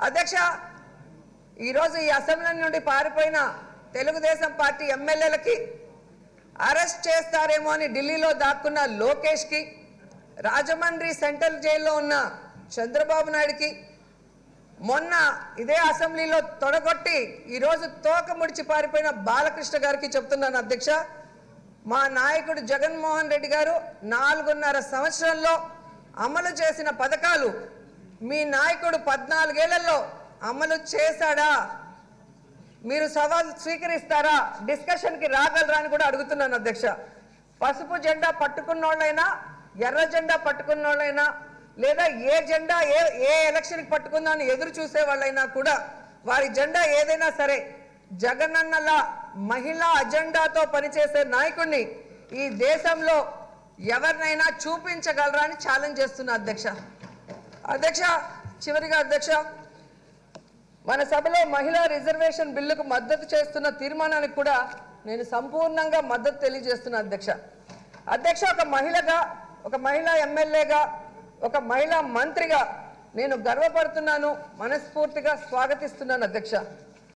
అధ్యక్ష, ఈరోజు ఈ అసెంబ్లీ నుండి పారిపోయిన తెలుగుదేశం పార్టీ ఎమ్మెల్యేలకి అరెస్ట్ చేస్తారేమో అని ఢిల్లీలో దాక్కున్న లోకేష్కి, రాజమండ్రి సెంట్రల్ జైల్లో ఉన్న చంద్రబాబు నాయుడుకి, మొన్న ఇదే అసెంబ్లీలో తొడగొట్టి ఈరోజు తోక ముడిచి పారిపోయిన బాలకృష్ణ గారికి చెప్తున్నాను అధ్యక్ష, మా నాయకుడు జగన్మోహన్ రెడ్డి గారు 4.5 సంవత్సరంలో అమలు చేసిన పథకాలు మీ నాయకుడు 14 ఏళ్లలో అమలు చేశాడా? మీరు సవాల్ స్వీకరిస్తారా? డిస్కషన్కి రాగలరా అని కూడా అడుగుతున్నాను అధ్యక్ష. పసుపు జెండా పట్టుకున్నోళ్ళైనా, ఎర్ర జెండా పట్టుకున్నోళ్ళైనా, లేదా ఏ జెండా ఏ ఎలక్షన్కి పట్టుకుందామని ఎదురు చూసే వాళ్ళైనా కూడా వారి జెండా ఏదైనా సరే జగనన్నల మహిళా అజెండాతో పనిచేసే నాయకుడిని ఈ దేశంలో ఎవరినైనా చూపించగలరా అని ఛాలెంజ్ చేస్తున్నా అధ్యక్ష. అధ్యక్ష, చివరిగా అధ్యక్ష, మన సభలో మహిళా రిజర్వేషన్ బిల్లుకు మద్దతు చేస్తున్న తీర్మానానికి కూడా నేను సంపూర్ణంగా మద్దతు తెలియజేస్తున్నా అధ్యక్ష. అధ్యక్ష, ఒక మహిళగా, ఒక మహిళా ఎమ్మెల్యేగా, ఒక మహిళా మంత్రిగా నేను గర్వపడుతున్నాను, మనస్ఫూర్తిగా స్వాగతిస్తున్నాను అధ్యక్ష.